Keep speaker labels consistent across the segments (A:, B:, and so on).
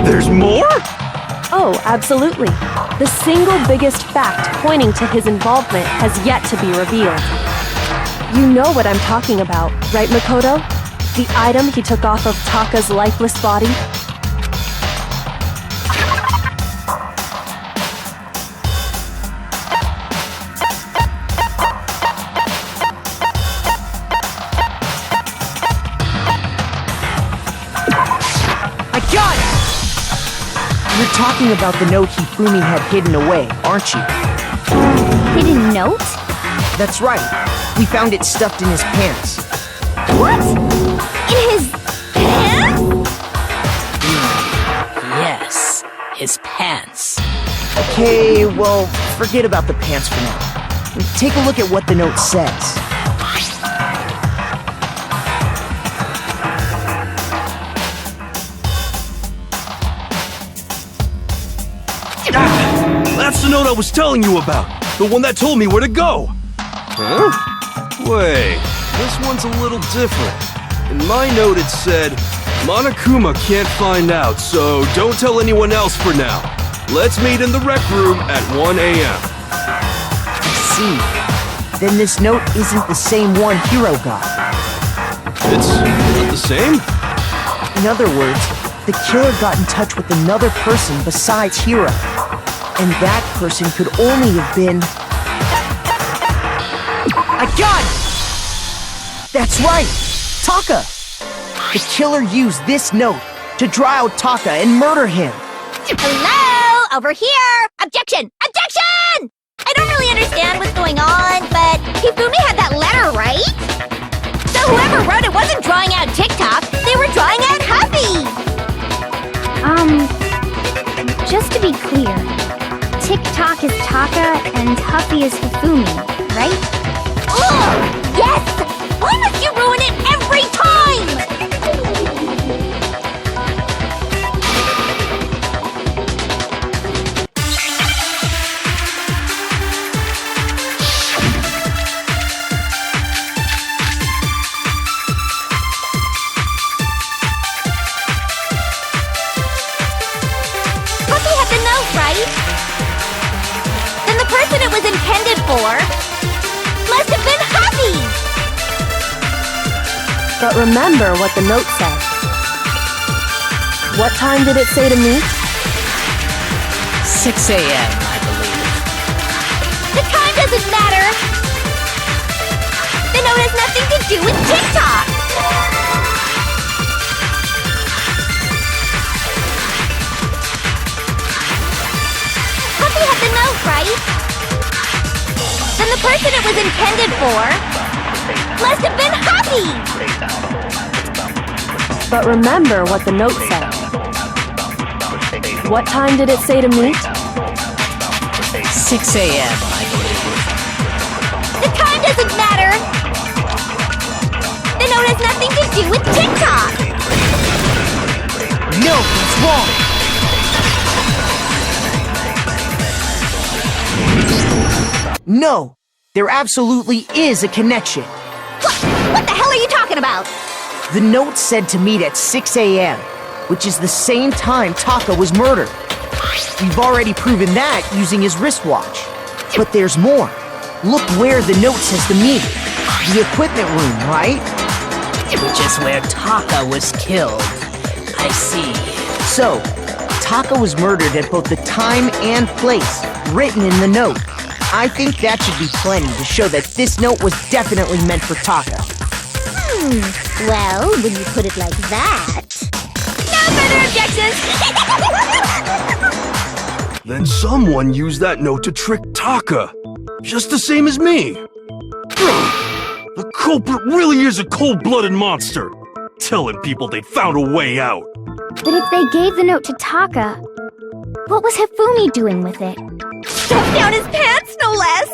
A: There's more?
B: Oh, absolutely. The single biggest fact pointing to his involvement has yet to be revealed. You know what I'm talking about, right, Makoto? The item he took off of Taka's lifeless body?
C: I got it! You're talking about the note Hifumi had hidden away, aren't you?
D: Hidden note?
C: That's right. We found it stuffed in his pants.
D: What? In his pants?
E: Yes, his pants.
C: Okay, well, forget about the pants for now. Take a look at what the note says.
A: That's the note I was telling you about. The one that told me where to go. Huh? Wait, this one's a little different. In my note it said, Monokuma can't find out, so don't tell anyone else for now. Let's meet in the rec room at 1 a.m.
C: I see. Then this note isn't the same one Hiro got.
A: It's not the same?
C: In other words, the killer got in touch with another person besides Hiro. And that person could only have been... I got it! That's right! Taka! The killer used this note to draw out Taka and murder him.
D: Hello? Over here! Objection! Objection! I don't really understand what's going on, but Hifumi had that letter, right? So whoever wrote it wasn't drawing out TikTok, they were drawing out Happy!
F: Just to be clear, TikTok is Taka and Huffy is Hifumi, right?
D: Ugh! Yes! Why must you ruin it every time? Huffy had the note, right? Then the person it was intended for must have been Happy!
B: But remember what the note said. What time did it say to meet?
E: 6 a.m., I believe.
D: The time doesn't matter! The note has nothing to do with TikTok! Happy had the note, right? Then the person it was intended for must have been Happy!
B: But remember what the note said. What time did it say to meet?
E: 6 a.m., I believe.
D: The time doesn't matter! The note has nothing to do with TikTok!
C: No, it's wrong! No, there absolutely is a connection.
D: What the hell are you talking about?
C: The note said to meet at 6 a.m., which is the same time Taka was murdered. We've already proven that using his wristwatch. But there's more. Look where the note says to meet. The equipment room, right?
E: Which is where Taka was killed. I see.
C: So, Taka was murdered at both the time and place written in the note. I think that should be plenty to show that this note was definitely meant for Taka.
D: Well, when you put it like that... No further objections!
A: Then someone used that note to trick Taka. Just the same as me. The culprit really is a cold-blooded monster. Telling people they found a way out.
F: But if they gave the note to Taka, what was Hifumi doing with it?
D: Stuffed down his pants, no less!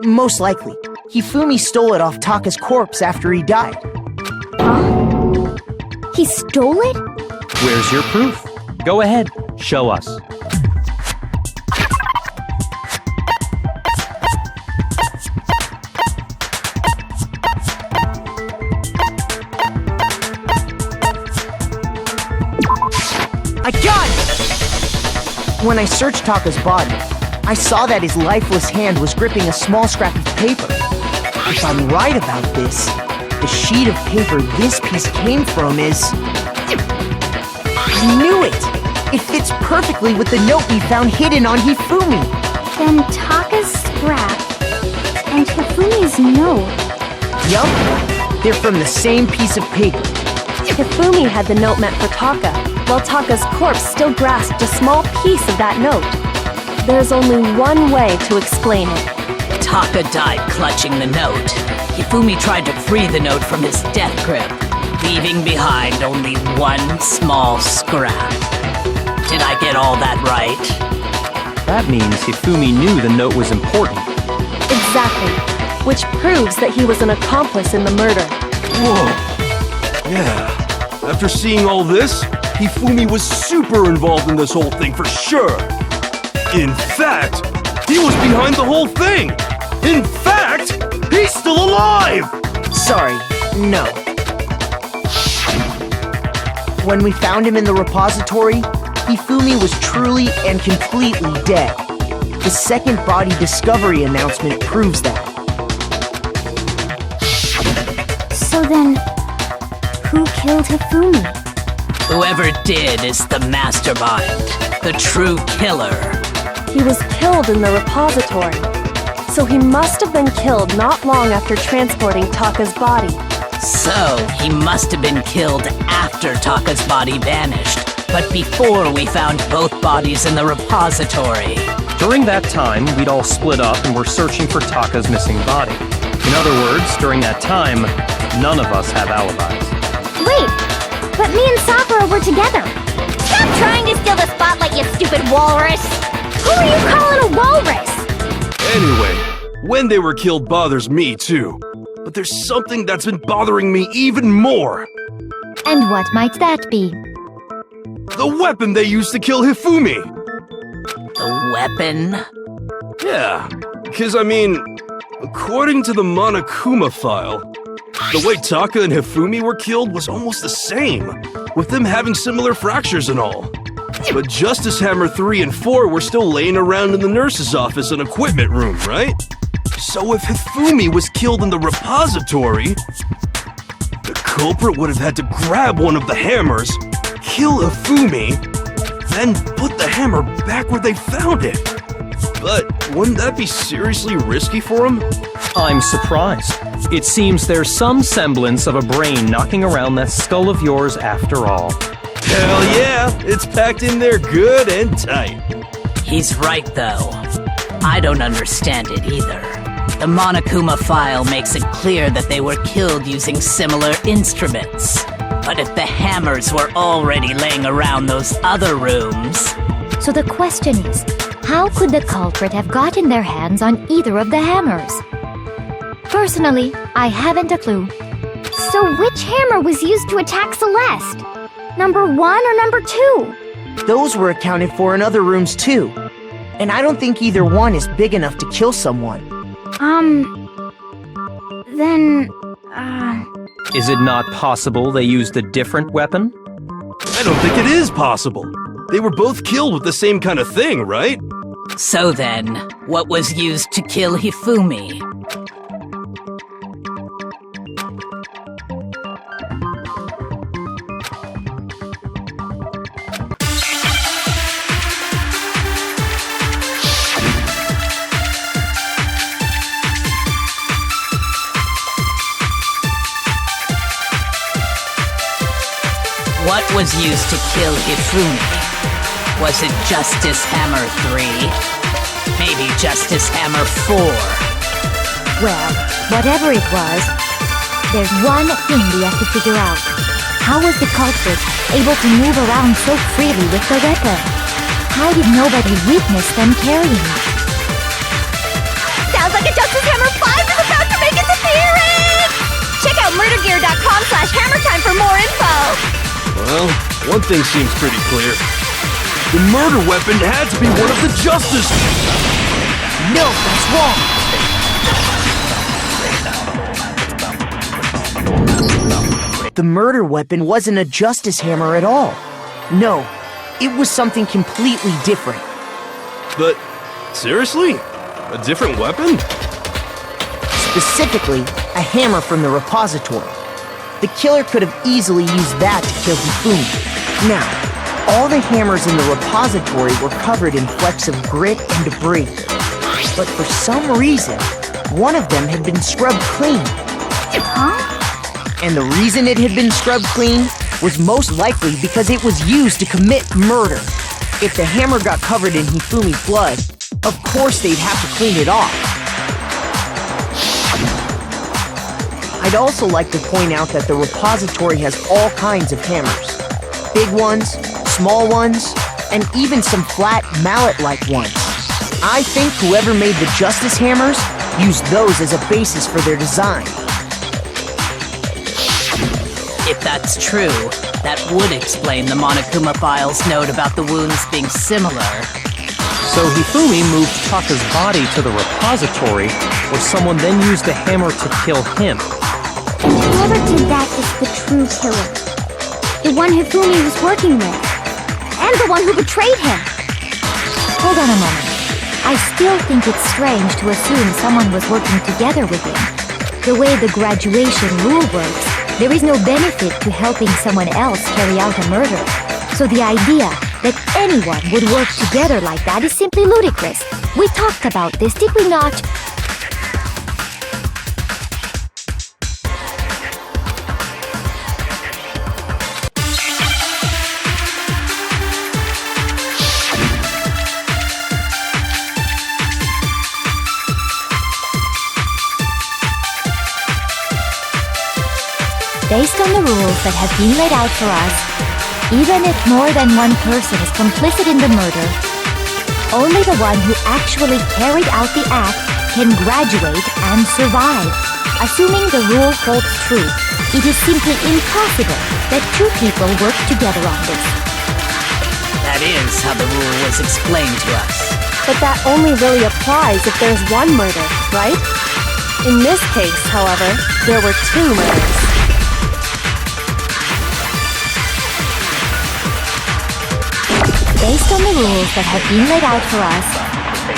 C: Most likely, Hifumi stole it off Taka's corpse after he died.
F: Huh? He stole it?
G: Where's your proof? Go ahead, show us.
C: I got it! When I searched Taka's body, I saw that his lifeless hand was gripping a small scrap of paper. If I'm right about this, the sheet of paper this piece came from is... I knew it! It fits perfectly with the note we found hidden on Hifumi.
F: Then Taka's scrap and Hifumi's note.
C: Yup, they're from the same piece of paper.
B: Hifumi had the note meant for Taka, while Taka's corpse still grasped a small piece of that note. There's only one way to explain it.
E: Taka died clutching the note. Hifumi tried to free the note from his death grip, leaving behind only one small scrap. Did I get all that right?
G: That means Hifumi knew the note was important.
B: Exactly, which proves that he was an accomplice in the murder.
A: Whoa. Yeah. After seeing all this, Hifumi was super involved in this whole thing for sure. In fact, he was behind the whole thing. In fact, he's still alive!
C: Sorry, no. When we found him in the repository, Hifumi was truly and completely dead. The second body discovery announcement proves that.
F: So then, who killed Hifumi?
E: Whoever did is the mastermind, the true killer.
B: He was killed in the repository, so he must have been killed not long after transporting Taka's body.
E: So, he must have been killed after Taka's body vanished, but before we found both bodies in the repository.
G: During that time, we'd all split up and were searching for Taka's missing body. In other words, during that time, none of us have alibis.
F: Wait, but me and Sakura were together.
D: Stop trying to steal the spotlight, you stupid walrus!
F: Who are you calling a walrus?
A: Anyway, when they were killed bothers me too. But there's something that's been bothering me even more.
F: And what might that be?
A: The weapon they used to kill Hifumi!
E: The weapon?
A: Yeah, because according to the Monokuma file, the way Taka and Hifumi were killed was almost the same, with them having similar fractures and all. But Justice Hammer 3 and 4 were still laying around in the nurse's office and equipment room, right? So if Hifumi was killed in the repository, the culprit would have had to grab one of the hammers, kill Hifumi, then put the hammer back where they found it. But wouldn't that be seriously risky for him?
G: I'm surprised. It seems there's some semblance of a brain knocking around that skull of yours after all.
A: Hell yeah, it's packed in there good and tight.
E: He's right, though. I don't understand it either. The Monokuma file makes it clear that they were killed using similar instruments. But if the hammers were already laying around those other rooms...
F: So the question is, how could the culprit have gotten their hands on either of the hammers? Personally, I haven't a clue. So which hammer was used to attack Celeste? Number 1 or number 2?
C: Those were accounted for in other rooms too. And I don't think either one is big enough to kill someone.
G: Is it not possible they used a different weapon?
A: I don't think it is possible. They were both killed with the same kind of thing, right?
E: So then, what was used to kill Hifumi? What was used to kill Hifumi? Was it Justice Hammer 3? Maybe Justice Hammer 4?
F: Well, whatever it was, there's one thing we have to figure out. How was the culprit able to move around so freely with the weapon? How did nobody witness them carrying it?
D: Sounds like a Justice Hammer 5 is about to make its appearance! Check out murdergear.com/hammertime for more info!
A: Well, one thing seems pretty clear. The murder weapon had to be one of the Justice...
C: No, that's wrong! The murder weapon wasn't a Justice Hammer at all. No, it was something completely different.
A: But, seriously? A different weapon?
C: Specifically, a hammer from the repository. The killer could have easily used that to kill Hifumi. Now, all the hammers in the repository were covered in flecks of grit and debris. But for some reason, one of them had been scrubbed clean.
F: Huh?
C: And the reason it had been scrubbed clean was most likely because it was used to commit murder. If the hammer got covered in Hifumi's blood, of course they'd have to clean it off. I'd also like to point out that the repository has all kinds of hammers. Big ones, small ones, and even some flat mallet-like ones. I think whoever made the Justice Hammers used those as a basis for their design.
E: If that's true, that would explain the Monokuma file's note about the wounds being similar.
G: So Hifumi moved Taka's body to the repository, where someone then used the hammer to kill him.
F: And whoever did that is the true killer. The one Hifumi was working with. And the one who betrayed him. Hold on a moment. I still think it's strange to assume someone was working together with him. The way the graduation rule works, there is no benefit to helping someone else carry out a murder. So the idea that anyone would work together like that is simply ludicrous. We talked about this, did we not? Based on the rules that have been laid out for us, even if more than one person is complicit in the murder, only the one who actually carried out the act can graduate and survive. Assuming the rule holds true, it is simply impossible that two people work together on this.
E: That is how the rule was explained to us.
B: But that only really applies if there's one murder, right? In this case, however, there were two murders.
F: Based on the rules that have been laid out for us,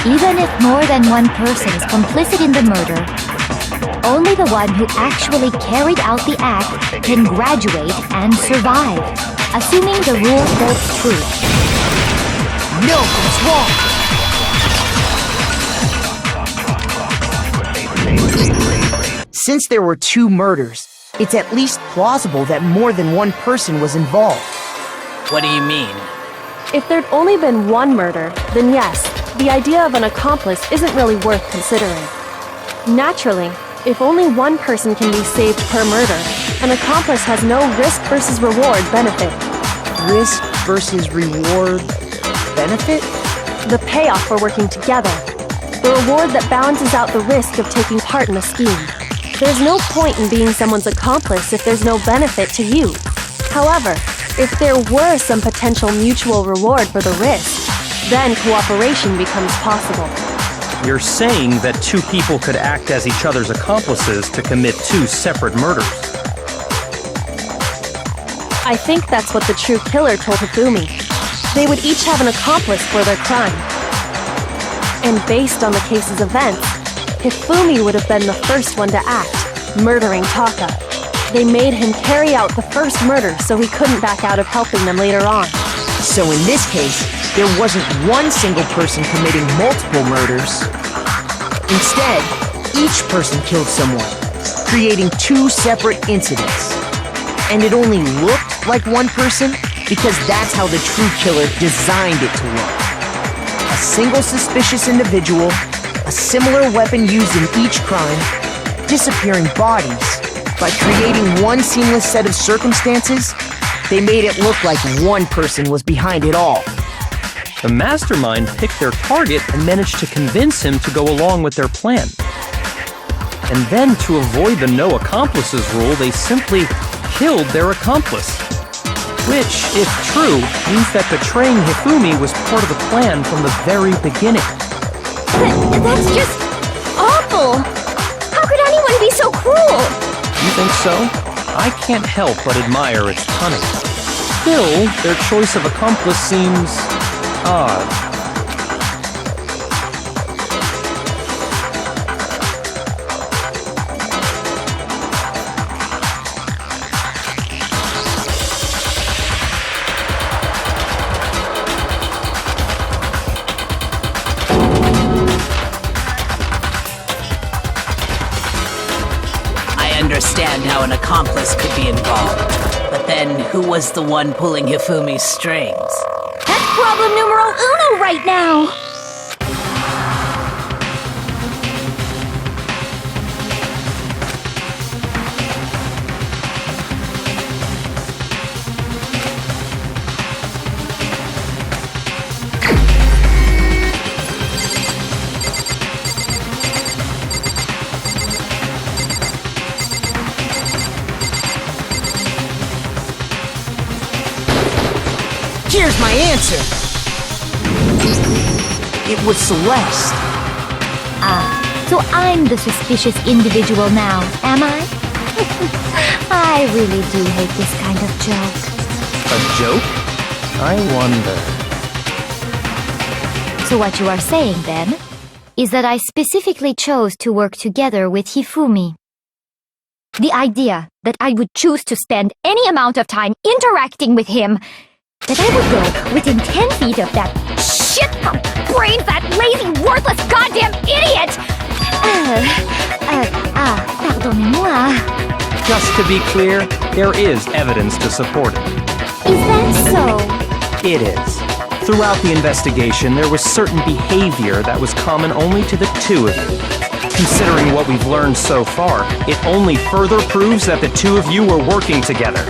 F: even if more than one person is complicit in the murder, only the one who actually carried out the act can graduate and survive, assuming the rule holds true.
C: No, it's wrong! Since there were two murders, it's at least plausible that more than one person was involved.
E: What do you mean?
B: If there'd only been one murder, then yes, the idea of an accomplice isn't really worth considering. Naturally, if only one person can be saved per murder, an accomplice has no risk versus reward benefit.
C: Risk versus reward benefit?
B: The payoff for working together. The reward that balances out the risk of taking part in a scheme. There's no point in being someone's accomplice if there's no benefit to you. However, if there were some potential mutual reward for the risk, then cooperation becomes possible.
G: You're saying that two people could act as each other's accomplices to commit two separate murders.
B: I think that's what the true killer told Hifumi. They would each have an accomplice for their crime. And based on the case's events, Hifumi would have been the first one to act, murdering Taka. They made him carry out the first murder so he couldn't back out of helping them later on.
C: So in this case, there wasn't one single person committing multiple murders. Instead, each person killed someone, creating two separate incidents. And it only looked like one person because that's how the true killer designed it to look. A single suspicious individual, a similar weapon used in each crime, disappearing bodies. By creating one seamless set of circumstances, they made it look like one person was behind it all.
G: The mastermind picked their target and managed to convince him to go along with their plan. And then, to avoid the no accomplices rule, they simply killed their accomplice. Which, if true, means that betraying Hifumi was part of the plan from the very beginning.
F: That's just awful! How could anyone be so cruel?
G: You think so? I can't help but admire its cunning. Still, their choice of accomplice seems odd.
E: I understand how an accomplice could be involved. But then, who was the one pulling Hifumi's strings?
F: That's problem numero uno right now!
C: Here's my answer. It was Celeste.
F: So I'm the suspicious individual now, am I? I really do hate this kind of joke.
G: A joke? I wonder.
F: So what you are saying, then, is that I specifically chose to work together with Hifumi. The idea that I would choose to spend any amount of time interacting with him, that I would go within 10 feet of that shit-brained, that lazy, worthless goddamn idiot! Pardonnez-moi.
G: Just to be clear, there is evidence to support it.
F: Is that so?
G: It is. Throughout the investigation, there was certain behavior that was common only to the two of you. Considering what we've learned so far, it only further proves that the two of you were working together.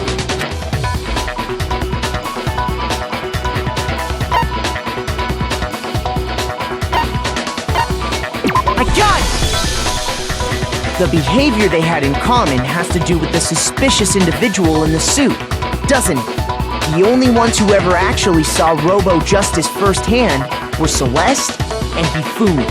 C: I got it! The behavior they had in common has to do with the suspicious individual in the suit, doesn't it? The only ones who ever actually saw Robo Justice firsthand were Celeste and Hifumi.